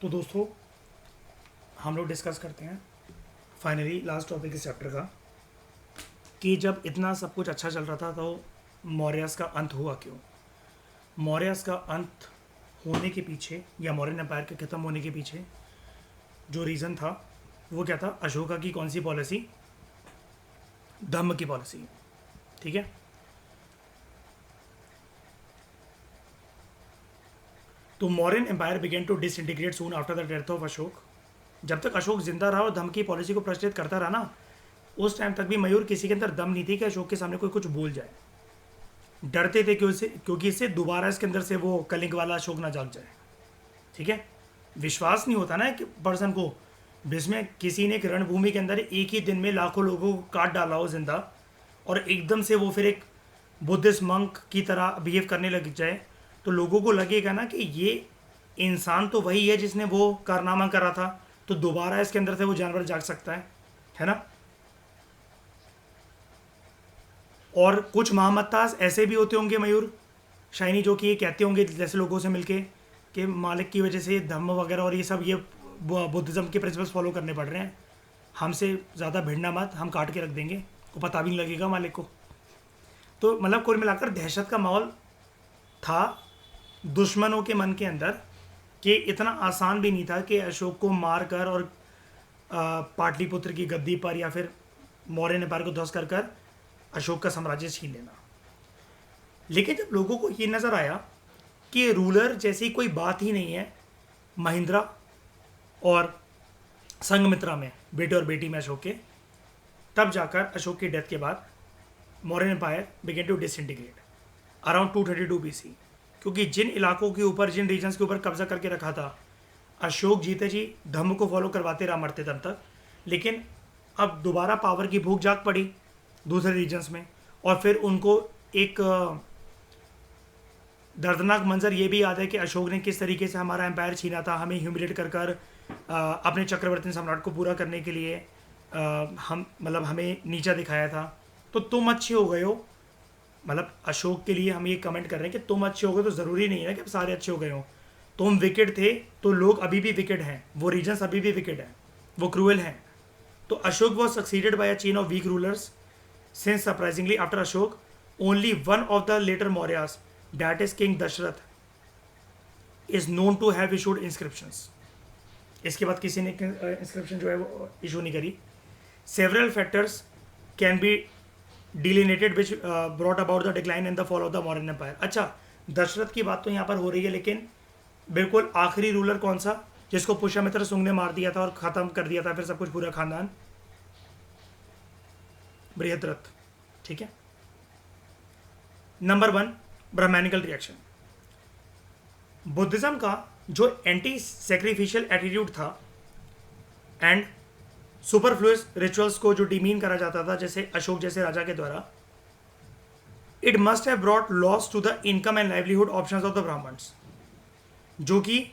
तो दोस्तों हम लोग डिस्कस करते हैं फाइनली लास्ट टॉपिक इस चैप्टर का कि जब इतना सब कुछ अच्छा चल रहा था तो मौर्यस का अंत हुआ क्यों। मौर्यस का अंत होने के पीछे या मौर्यन एम्पायर के ख़त्म होने के पीछे जो रीज़न था वो क्या था, अशोका की कौन सी पॉलिसी, धम्म की पॉलिसी। ठीक है, तो Mauryan empire began to disintegrate soon after the death of Ashok. जब तक अशोक जिंदा रहा और धम्म की पॉलिसी को प्रचलित करता रहा ना, उस टाइम तक भी मयूर किसी के अंदर दम नहीं थी कि अशोक के सामने कोई कुछ बोल जाए। डरते थे क्योंकि इससे दोबारा इसके अंदर से वो कलिंग वाला अशोक ना जाग जाए। ठीक है, विश्वास नहीं होता ना एक पर्सन को, जिसमें किसी ने एक रणभूमि के अंदर एक ही दिन में लाखों लोगों को काट डाला हो जिंदा, और एकदम से वो फिर एक बुद्धिस्ट मंक की तरह बिहेव करने लग जाए, तो लोगों को लगेगा ना कि ये इंसान तो वही है जिसने वो कारनामा करा था, तो दोबारा इसके अंदर से वो जानवर जाग सकता है ना। और कुछ महामत्तास ऐसे भी होते होंगे मयूर शाइनी, जो कि ये कहते होंगे जैसे लोगों से मिलके कि मालिक की वजह से धम्म वगैरह और ये सब ये बुद्धिज़्म के प्रिंसिपल्स फॉलो करने पड़ रहे हैं, हमसे ज़्यादा भिड़ना मत, हम काट के रख देंगे, को पता भी नहीं लगेगा मालिक को। तो मतलब कुल मिलाकर दहशत का माहौल था दुश्मनों के मन के अंदर कि इतना आसान भी नहीं था कि अशोक को मार कर और पाटलिपुत्र की गद्दी पर या फिर मौर्य एम्पायर को ध्वस्त कर कर अशोक का साम्राज्य छीन लेना। लेकिन जब लोगों को ये नज़र आया कि रूलर जैसी कोई बात ही नहीं है महिंद्रा और संघमित्रा में, बेटे और बेटी में अशोक के, तब जाकर अशोक की डेथ के बाद Mauryan empire began to disintegrate around 232 BC। क्योंकि जिन इलाकों के ऊपर, जिन रीजन्स के ऊपर कब्जा करके रखा था अशोक जीते जी धम्म को फॉलो करवाते रहा मरते दम तक, लेकिन अब दोबारा पावर की भूख जाग पड़ी दूसरे रीजन्स में, और फिर उनको एक दर्दनाक मंजर ये भी याद है कि अशोक ने किस तरीके से हमारा एम्पायर छीना था, हमें ह्यूमिलेट कर कर अपने चक्रवर्ती सम्राट को पूरा करने के लिए हम मतलब हमें नीचा दिखाया था। तो तुम अच्छे हो गए हो, मतलब अशोक के लिए हम ये कमेंट कर रहे हैं कि तुम अच्छे हो गए, तो ज़रूरी नहीं है ना कि अब सारे अच्छे हो गए हो। तुम विकेट थे तो लोग अभी भी विकेट हैं, वो रीजन्स अभी भी विकेट हैं, वो क्रूएल हैं। तो Ashok was succeeded by a chain of weak rulers since surprisingly after Ashok only one of the later Mauryas, that is king Dasharath, is known to have issued inscriptions. इसके बाद किसी ने इंस्क्रिप्शन जो है वो इशू नहीं करी। Several factors can be delineated which brought about the decline and the fall of the Mauryan empire. अच्छा, दशरथ की बात तो यहाँ पर हो रही है, लेकिन बिल्कुल आखिरी रूलर कौन सा जिसको पुष्यमित्र सुंग ने मार दिया था और ख़त्म कर दिया था फिर सब कुछ पूरा खानदान? बृहद्रथ। ठीक है। Number 1, Brahminical reaction. बुद्धिज्म का जो एंटी सेक्रीफिशियल एटीट्यूड था एंड सुपरफ्लुअस रिचुअल्स को जो डिमीन करा जाता था जैसे अशोक जैसे राजा के द्वारा, it must have brought loss to the income and livelihood options of the Brahmans, जो कि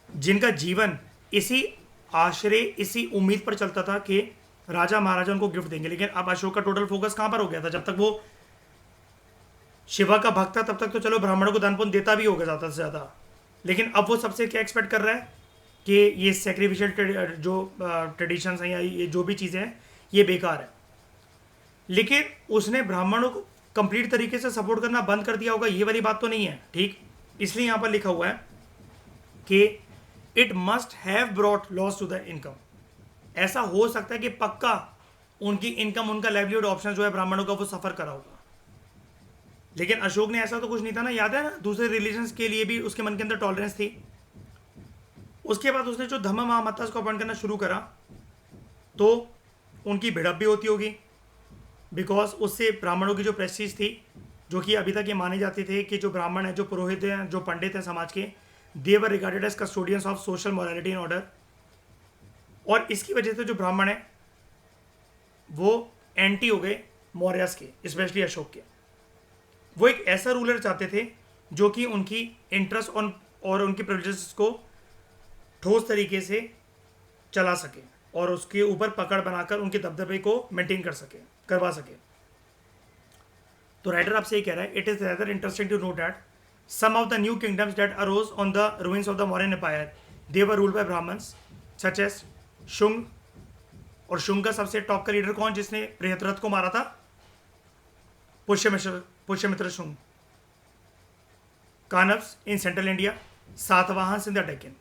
जिनका जीवन इसी आश्रय, इसी उम्मीद पर चलता था कि राजा महाराजा उनको गिफ्ट देंगे। लेकिन अब अशोक का टोटल फोकस कहां पर हो गया था? जब तक वो शिवा का भक्त था तब तक तो चलो ब्राह्मणों को दान पुण्य देता भी होगा ज़्यादा से ज़्यादा, लेकिन अब वो सबसे क्या एक्सपेक्ट कर रहा है कि ये सेक्रीफिशियल जो ट्रेडिशंस हैं या ये जो भी चीज़ें हैं ये बेकार है। लेकिन उसने ब्राह्मणों को कंप्लीट तरीके से सपोर्ट करना बंद कर दिया होगा, ये वाली बात तो नहीं है। ठीक, इसलिए यहाँ पर लिखा हुआ है कि it must have brought loss to the income. ऐसा हो सकता है कि पक्का उनकी इनकम, उनका लाइवलीहुड ऑप्शन जो है ब्राह्मणों का वो सफ़र करा होगा। लेकिन अशोक ने ऐसा तो कुछ नहीं था ना, याद है ना, दूसरे रिलीजन्स के लिए भी उसके मन के अंदर टॉलरेंस थी। उसके बाद उसने जो धम्म महामत्तास को अपॉइंट करना शुरू करा तो उनकी भिड़प भी होती होगी, बिकॉज उससे ब्राह्मणों की जो प्रेस्टीज थी, जो कि अभी तक ये माने जाते थे कि जो ब्राह्मण हैं, जो पुरोहित हैं, जो पंडित हैं समाज के, they were regarded as custodians of social morality and order. और इसकी वजह से जो ब्राह्मण हैं वो एंटी हो गए मौर्यस के, स्पेशली अशोक के। वो एक ऐसा रूलर चाहते थे जो कि उनकी इंटरेस्ट और उनकी प्रिविलेजेस को ठोस तरीके से चला सके और उसके ऊपर पकड़ बनाकर उनके दबदबे को मेंटेन करवा सके। तो राइटर आपसे ये कह रहा है, it is rather interesting to note that some of the new kingdoms that arose on the ruins of the Mauryan Empire they were ruled by Brahmans such as Shunga, और शुंग का सबसे टॉप का लीडर कौन जिसने बृहद्रथ को मारा था? Pushyamitra Shunga. Kanvas in central India, Satavahanas in the Deccan.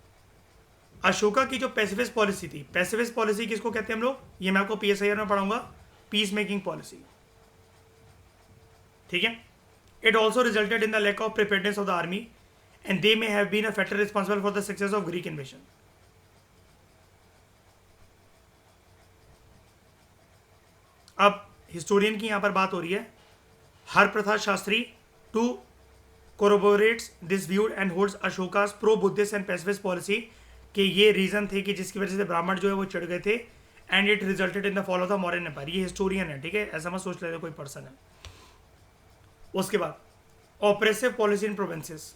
Ashoka की जो पैसिफिस्ट पॉलिसी थी, पैसिफिस्ट पॉलिसी किसको कहते हैं हम लोग? ये मैं आपको PSIR में पढ़ाऊंगा, पीस मेकिंग पॉलिसी, ठीक है। It also resulted in the lack of preparedness of the army and they may have been a factor responsible for the success of Greek invasion. अब हिस्टोरियन की यहां पर बात हो रही है, Har Prasad Shastri too corroborates this view and holds Ashoka's pro-Buddhist and pacifist policy कि ये रीजन थे कि जिसकी वजह से ब्राह्मण जो है वो चढ़ गए थे and it resulted in the fall of the Mauryan empire. ये हिस्टोरियन है, ठीक है, ऐसा मत सोच लेते कोई पर्सन है। उसके बाद ऑपरेसिव पॉलिसी इन प्रोविंसेस,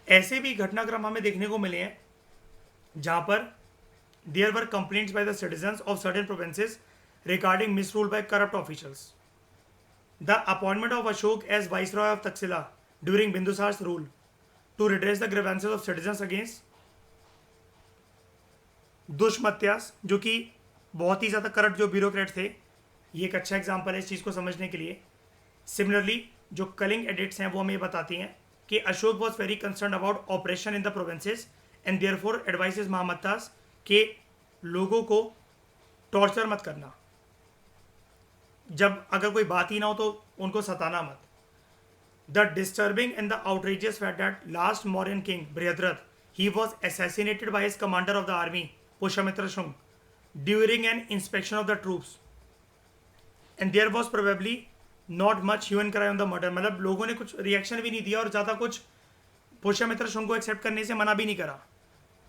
ऐसे भी घटनाक्रम हमें देखने को मिले हैं जहां पर there were complaints by the citizens of certain provinces regarding misrule by corrupt officials. The appointment of Ashok as Viceroy of Taxila during Bindusar's rule to redress the grievances of citizens against दुष्मत्यास, जो कि बहुत ही ज़्यादा corrupt जो bureaucrat थे, ये एक अच्छा example है इस चीज़ को समझने के लिए। सिमिलरली जो कलिंग एडिट्स हैं वो हमें बताती हैं कि Ashoka was very concern about operation in the provinces and therefore advises Mahamattas के लोगों को टॉर्चर मत करना, जब अगर कोई बात ही ना हो तो उनको सताना मत। The disturbing and the outrageous fact that last Mauryan king Brihadratha he was assassinated by his commander of the army Pushyamitra Shunga during an inspection of the troops and there was probably not much hue and cry on the murder। मतलब लोगों ने कुछ reaction भी नहीं दिया और ज़्यादा कुछ पुष्यमित्र शुंग को एक्सेप्ट करने से मना भी नहीं करा।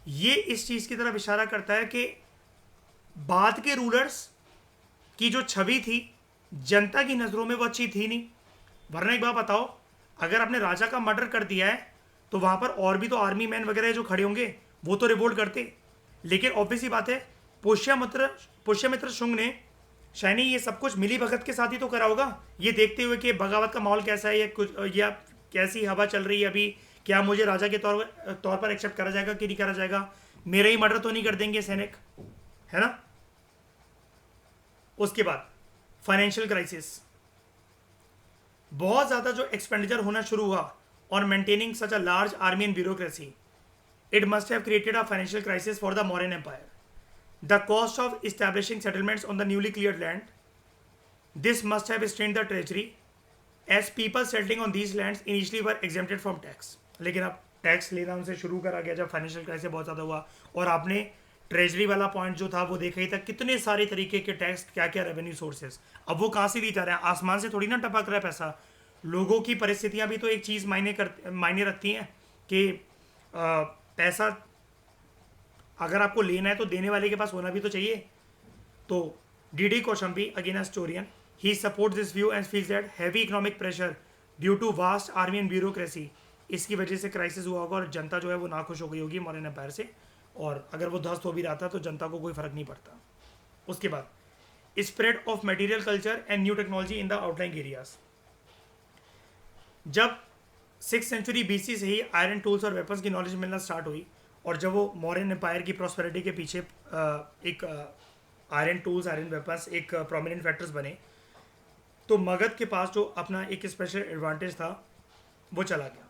ये इस चीज़ की तरफ इशारा करता है कि बाद के रूलर्स की जो छवि थी जनता की नज़रों में वो अच्छी थी नहीं। वरना एक बात बताओ, अगर आपने राजा का मर्डर कर दिया है तो वहाँ पर और भी तो आर्मी मैन वगैरह जो खड़े होंगे वो तो रिवोल्ट करते। लेकिन ऑब्वियसली बात है, पुष्यमित्र शुंग ने शायद ये सब कुछ मिली भगत के साथ ही तो करा होगा, ये देखते हुए कि बगावत का माहौल कैसा है या कैसी हवा चल रही है अभी, क्या मुझे राजा के तौर पर एक्सेप्ट करा जाएगा कि नहीं करा जाएगा, मेरा ही मर्डर तो नहीं कर देंगे सैनिक, है ना। उसके बाद फाइनेंशियल क्राइसिस, बहुत ज़्यादा जो एक्सपेंडिचर होना शुरू हुआ और maintaining such a large army and bureaucracy, it must have created a financial crisis for the Mauryan empire. The cost of establishing settlements on the newly cleared land, this must have strained the treasury as people settling on these lands initially were exempted from tax. लेकिन अब tax लेना उनसे शुरू करा गया जब financial crisis बहुत ज़्यादा हुआ, और आपने ट्रेजरी वाला पॉइंट जो था वो देखा ही था, कितने सारे तरीके के टैक्स, क्या क्या रेवेन्यू सोर्सेज, अब वो कहाँ से दिए जा रहे हैं? आसमान से थोड़ी ना टपक रहा है पैसा। लोगों की परिस्थितियाँ भी तो एक चीज़ मायने रखती हैं कि पैसा अगर आपको लेना है तो देने वाले के पास होना भी तो चाहिए। तो DD Kosambi, again a historian, he support this view and feels that heavy economic pressure due to vast army and bureaucracy, इसकी वजह से क्राइसिस हुआ होगा और जनता जो है वो नाखुश हो गई होगी मौर्यन एम्पायर से, और अगर वो ध्वस्त हो भी रहा था तो जनता को कोई फर्क नहीं पड़ता। उसके बाद spread of material culture and new technology in the outline areas, जब 6th सेंचुरी BC से ही आयरन टूल्स और वेपन्स की नॉलेज मिलना स्टार्ट हुई, और जब वो मौर्यन एम्पायर की प्रॉस्पेरिटी के पीछे एक आयरन टूल्स, आयरन वेपन्स एक प्रोमिनेंट फैक्टर्स बने, तो मगध के पास जो अपना एक स्पेशल एडवांटेज था वो चला गया।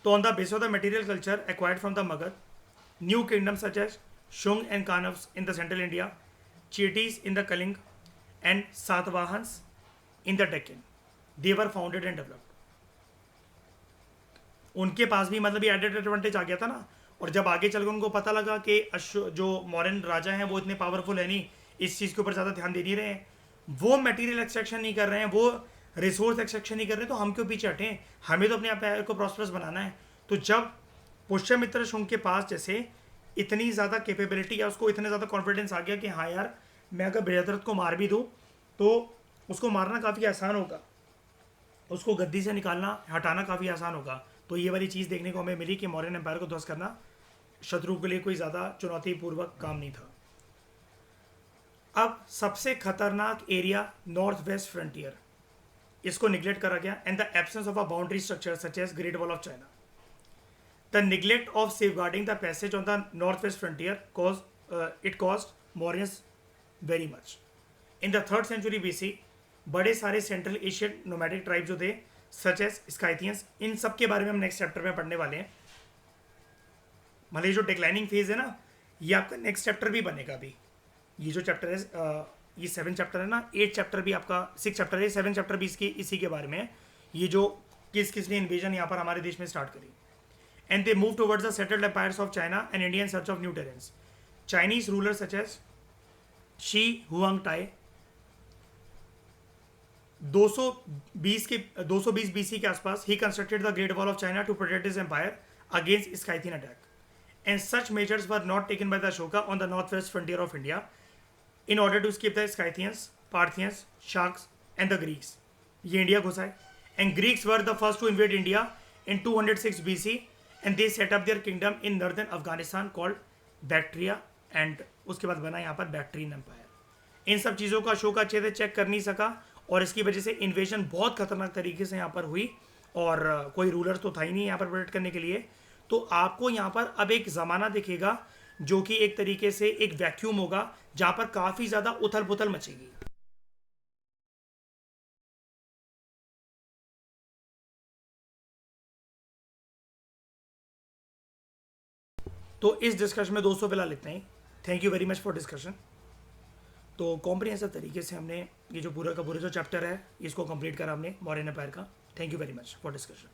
तो on the base of the material culture acquired from the Magadha, new kingdoms such as Shunga and Kanvas in the central India, Chetis in the Kalinga and Satavahanas in the Deccan, they were founded and developed. उनके पास भी मतलब ये एडेड एडवांटेज आ गया था ना, और जब आगे चल के उनको पता लगा कि जो मॉडर्न राजा हैं वो इतने पावरफुल है नहीं, इस चीज़ के ऊपर ज़्यादा ध्यान दे नहीं रहे हैं, वो मटेरियल एक्सट्रैक्शन नहीं कर रहे हैं, वो रिसोर्स एक्सट्रैक्शन नहीं कर रहे, तो हम क्यों पीछे हटें, हमें तो अपने आप को प्रॉस्परस बनाना है। तो जब पुष्यमित्र शुंग के पास जैसे इतनी ज़्यादा कैपेबिलिटी या उसको इतने ज़्यादा कॉन्फिडेंस आ गया कि हाँ यार मैं अगर बृहद्रथ को मार भी दूँ तो उसको मारना काफ़ी आसान होगा, उसको गद्दी से निकालना हटाना काफ़ी आसान होगा। तो ये वाली चीज़ देखने को हमें मिली कि मौर्यन एम्पायर को ध्वस्त करना शत्रु के लिए कोई ज़्यादा चुनौतीपूर्वक काम नहीं था। अब सबसे खतरनाक एरिया नॉर्थ वेस्ट फ्रंटियर, इसको निगलेक्ट करा गया, and the absence of a boundary structure such as great wall of China. The neglect of safeguarding the passage on the north west frontier it cost Mauryans very much. In द 3rd century BC बड़े सारे central Asian nomadic tribe जो थे such as स्काइथियंस, इन सब के बारे में हम नेक्स्ट चैप्टर में पढ़ने वाले हैं. मतलब ये जो डिक्लाइनिंग फेज है ना, ये आपका नेक्स्ट चैप्टर भी बनेगा. अभी ये जो चैप्टर है, ये 7 चैप्टर है ना, 8 चैप्टर भी आपका 6 चैप्टर है, 7 चैप्टर भी इसकी इसी के बारे में है. ये जो किस ने इन्वेजन यहाँ पर हमारे देश में स्टार्ट करी. And they move towards the settled empires of China and India in search of new terrains. Chinese ruler such as Shi Huang Ti 220 BC के आसपास ही constructed the great wall of China to protect his empire against Scythian attack. And such measures were not taken by the Ashoka on the northwest frontier of India in order to escape the Scythians, Parthians, Sharks and the Greeks. ये India घुसा है. And Greeks were the first to invade India in 206 BC and they set up their kingdom in northern Afghanistan called Bactria and उसके बाद बना यहाँ पर Bactrian Empire. इन सब चीज़ों का अशोका अच्छे से चेक कर नहीं सका और इसकी वजह से इन्वेजन बहुत खतरनाक तरीके से यहाँ पर हुई और कोई रूलर तो था ही नहीं यहाँ पर प्रोटेक्ट करने के लिए. तो आपको यहाँ पर अब एक ज़माना दिखेगा जो कि एक तरीके से एक वैक्यूम होगा जहाँ पर काफ़ी ज़्यादा उथल पुथल मचेगी. तो इस डिस्कशन में दोस्तों फिलहाल इतना ही. Thank you very much for discussion. तो कॉम्प्रिहेंसिव तरीके से हमने ये जो पूरा का पूरा जो चैप्टर है इसको कंप्लीट करा हमने मौर्यन एम्पायर का. Thank you very much for discussion.